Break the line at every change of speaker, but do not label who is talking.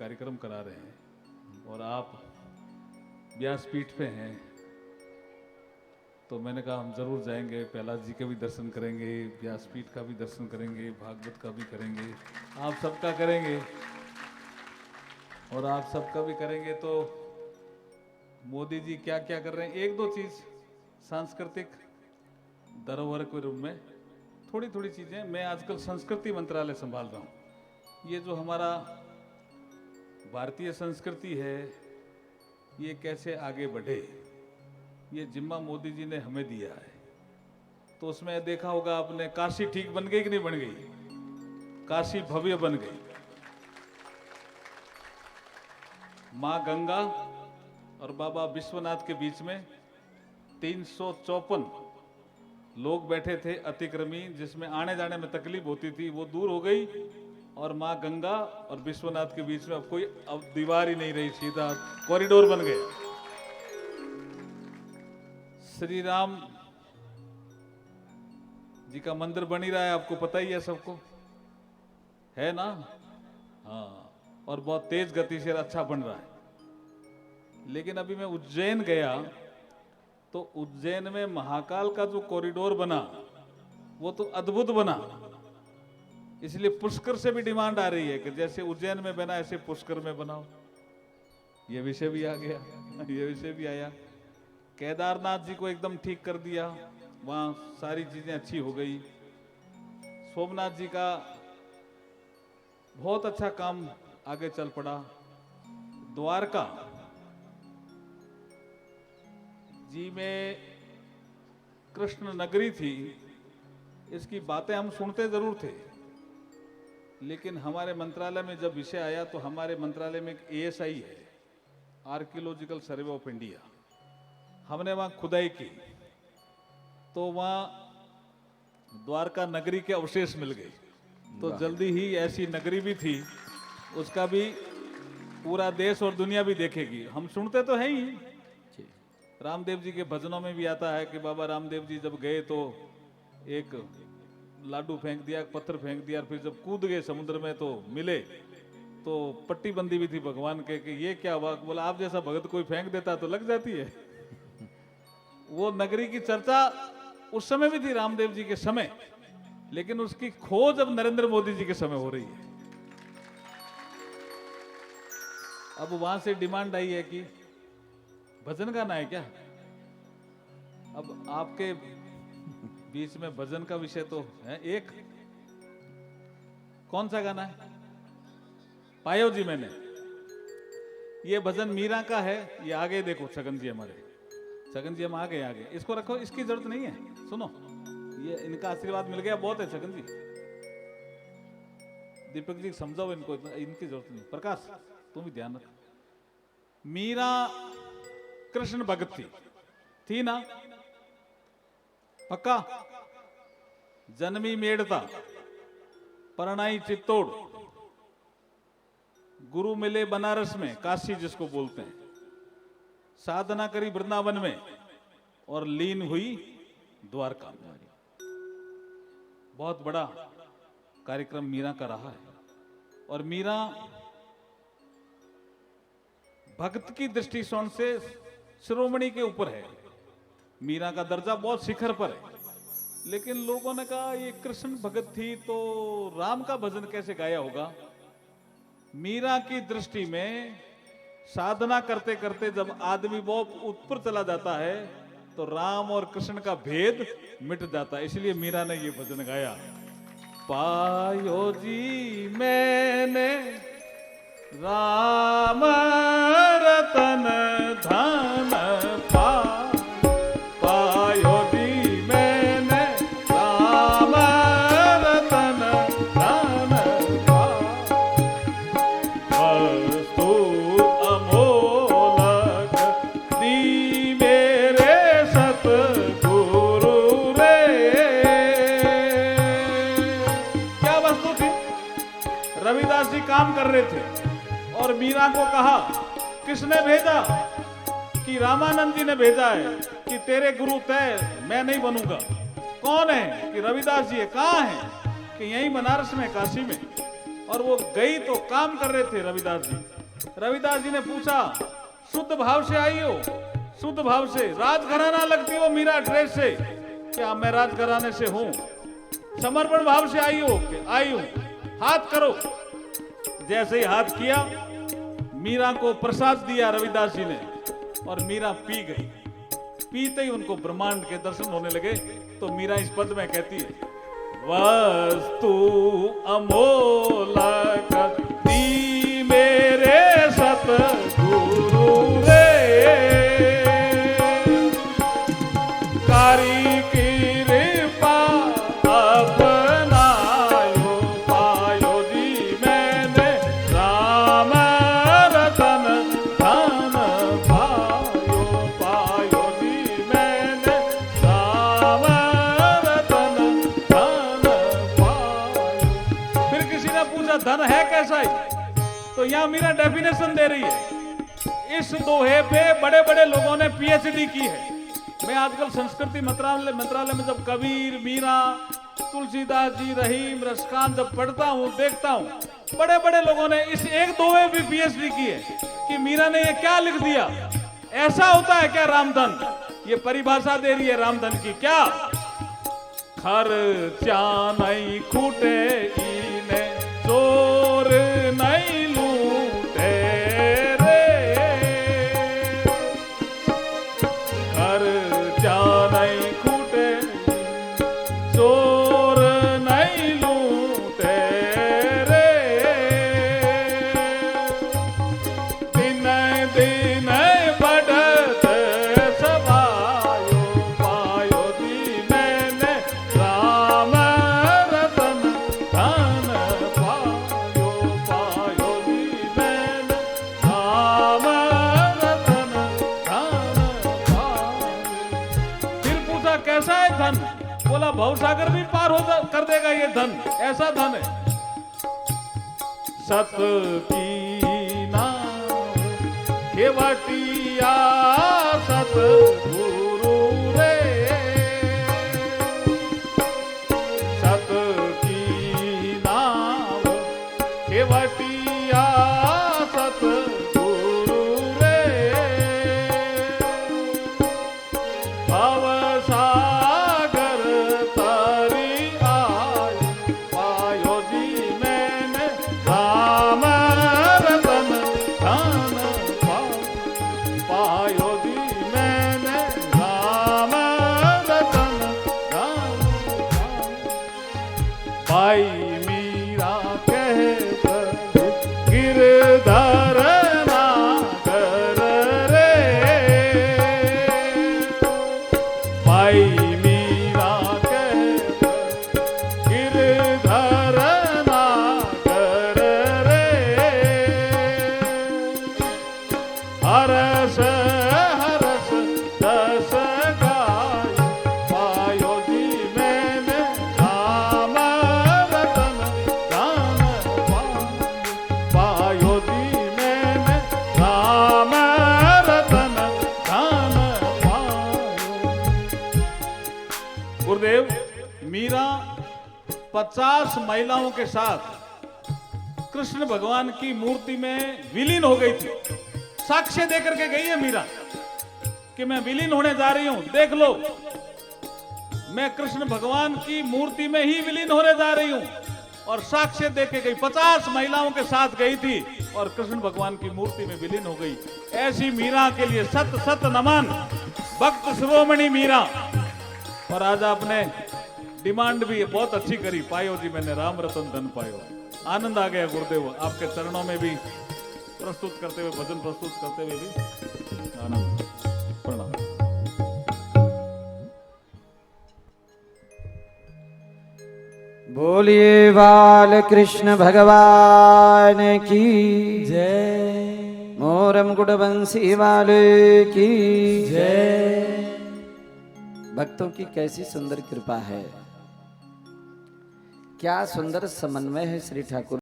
कार्यक्रम करा रहे हैं और आप व्यासपीठ पे हैं, तो मैंने कहा हम जरूर जाएंगे, प्रहलाद जी के भी दर्शन करेंगे, व्यासपीठ का भी दर्शन करेंगे, भागवत का भी करेंगे, आप सबका करेंगे और आप सबका भी करेंगे। तो मोदी जी क्या क्या कर रहे हैं, एक दो चीज सांस्कृतिक धरोहर के रूप में थोड़ी थोड़ी चीजें। मैं आजकल संस्कृति मंत्रालय संभाल रहा हूँ। ये जो हमारा भारतीय संस्कृति है ये कैसे आगे बढ़े, ये जिम्मा मोदी जी ने हमें दिया है। तो उसमें देखा होगा आपने, काशी ठीक बन गई कि नहीं बन गई? काशी भव्य बन गई। मां गंगा और बाबा विश्वनाथ के बीच में 354 लोग बैठे थे अतिक्रमी, जिसमें आने जाने में तकलीफ होती थी, वो दूर हो गई और मां गंगा और विश्वनाथ के बीच में अब दीवार ही नहीं रही, सीधा कॉरिडोर बन गए। श्री राम जी का मंदिर बन ही रहा है, आपको पता ही है, सबको है ना? हाँ, और बहुत तेज गति से अच्छा बन रहा है। लेकिन अभी मैं उज्जैन गया तो उज्जैन में महाकाल का जो कॉरिडोर बना वो तो अद्भुत बना। इसलिए पुष्कर से भी डिमांड आ रही है कि जैसे उज्जैन में बना ऐसे पुष्कर में बनाओ। ये विषय भी आ गया, ये विषय भी आया। केदारनाथ जी को एकदम ठीक कर दिया, वहां सारी चीजें अच्छी हो गई। सोमनाथ जी का बहुत अच्छा काम आगे चल पड़ा। द्वारका जी में कृष्ण नगरी थी, इसकी बातें हम सुनते जरूर थे, लेकिन हमारे मंत्रालय में जब विषय आया तो हमारे मंत्रालय में एक ASI है, आर्कियोलॉजिकल सर्वे ऑफ इंडिया। हमने वहां खुदाई की तो वहां द्वारका नगरी के अवशेष मिल गए। तो जल्दी ही ऐसी नगरी भी थी, उसका भी पूरा देश और दुनिया भी देखेगी। हम सुनते तो हैं ही, रामदेव जी के भजनों में भी आता है कि बाबा रामदेव जी जब गए तो एक लाडू फेंक दिया, पत्थर फेंक दिया, और फिर जब कूद गए समुद्र में तो मिले, तो पट्टी बंदी भी थी भगवान के कि ये क्या हुआ? बोला आप जैसा भगत कोई फेंक देता तो लग जाती है। वो नगरी की चर्चा उस समय भी थी, रामदेव जी के समय, लेकिन उसकी खोज अब नरेंद्र मोदी जी के समय हो रही है। अब वहां से डिमांड आई है कि भजन गाना है क्या? अब आपके बीच में भजन का विषय तो है। एक कौन सा गाना है? पायो जी मैंने। ये भजन मीरा का है। ये आगे देखो छगन जी, हमारे छगन जी, हम आगे इसको रखो, इसकी जरूरत नहीं है। सुनो, ये इनका आशीर्वाद मिल गया, बहुत है छगन जी। दीपक जी समझाओ इनको, इनकी जरूरत नहीं। प्रकाश तुम भी ध्यान रख। मीरा कृष्ण भगत थी ना? पक्का? जन्मी मेड़ता, परणाई चित्तौड़, गुरु मिले बनारस में, काशी जिसको बोलते हैं, साधना करी वृंदावन में और लीन हुई द्वारका में। बहुत बड़ा कार्यक्रम मीरा का रहा है। और मीरा भक्त की दृष्टिकोण से शिरोमणि के ऊपर है। मीरा का दर्जा बहुत शिखर पर है, लेकिन लोगों ने कहा ये कृष्ण भगत थी तो राम का भजन कैसे गाया होगा? मीरा की दृष्टि में साधना करते करते जब आदमी बहुत ऊपर चला जाता है तो राम और कृष्ण का भेद मिट जाता है। इसलिए मीरा ने ये भजन गाया, पायो जी मैंने राम रतन धन पायो जी मैंने राम रतन धन वस्तु अमोलक दी मेरे सतगुरु रे। क्या वस्तु थी? रविदास जी काम कर रहे थे और मीरा को कहा, किसने भेजा? कि रामानंद जी ने भेजा है कि तेरे गुरु तय, मैं नहीं बनूंगा। कौन है? कि रविदास जी है। कहाँ है? कि यहीं बनारस में, काशी में। और वो गई तो काम कर रहे थे रविदास जी। रविदास जी ने पूछा, शुद्ध भाव से आई हो? शुद्ध भाव से। राजघराना लगती हो मीरा ड्रेस से? क्या मैं राजघराने से हूं। समर्पण भाव से आई हो? आई हूं। हाथ करो। जैसे ही हाथ किया, मीरा को प्रसाद दिया रविदास जी ने और मीरा पी गई। पीते ही उनको ब्रह्मांड के दर्शन होने लगे। तो मीरा इस पद में कहती है, वस्तु अमोलक दी मेरे सतगुरु रे, कारी कृपा अपनायो पायो जी मैंने, राम रतन धन पायो पायो जी मैंने, राम रतन धन पायो। फिर किसी ने पूछा धन है कैसा ही? तो यहां मीरा डेफिनेशन दे रही है। इस दोहे पे बड़े बड़े लोगों ने पीएचडी की है। मैं आजकल संस्कृति मंत्रालय में जब कबीर, मीरा, तुलसीदास जी, रहीम, रसकान जब पढ़ता हूं, देखता हूं, बड़े बड़े लोगों ने इस एक दोहे पे पीएचडी की है कि मीरा ने ये क्या लिख दिया। ऐसा होता है क्या रामधन? ये परिभाषा दे रही है रामधन की। क्या? खर्चा नहीं खूटे इने, चोर नहीं लूटे रे, खर्चा नहीं खूटे, चोर नहीं लूटे रे, दिन दिन बढ़त सवायो पायो जी मैंने, राम रतन धन पायो पायो जी मैंने, राम रतन धन पायो। फिर पूछा कैसा है धन? बोला भवसागर भी पार कर देगा ये धन, ऐसा धन है। सत की नाम केवटिया सतगुरु रे, सत की नाम केवटिया सतगुरु रे, भव सागर तारी आयो पायो जी मैंने, राम रतन धन पायो जी मैंने, राम रतन धन भाई मीरा कहत गिरधर नागर रे, भाई मीरा कहत गिरधर नागर रे, हरस हरस दस गाय पायो जी मैंने, राम रतन धन पायो जी मैंने, राम रतन धन पायो। गुरुदेव, मीरा 50 महिलाओं के साथ कृष्ण भगवान की मूर्ति में विलीन हो गई थी। साक्ष्य देकर के गई है मीरा कि मैं विलीन होने जा रही हूं, देख लो, मैं कृष्ण भगवान की मूर्ति में ही विलीन होने जा रही हूं। और साक्ष्य देके गई, 50 महिलाओं के साथ गई थी और कृष्ण भगवान की मूर्ति में विलीन हो गई। ऐसी मीरा के लिए सत सत नमन, भक्त शिरोमणि मीरा। और आज आपने डिमांड भी बहुत अच्छी करी, पायो जी मैंने राम रतन धन पायो। आनंद आ गया गुरुदेव, आपके चरणों में भी प्रस्तुत करते हुए, भजन प्रस्तुत करते हुए भी आनंद। प्रणाम।
बोलिए बाल कृष्ण भगवान की जय, मोर मुकुट बंसी वाले की जय। भक्तों की कैसी सुंदर कृपा है, क्या सुंदर समन्वय है श्री ठाकुर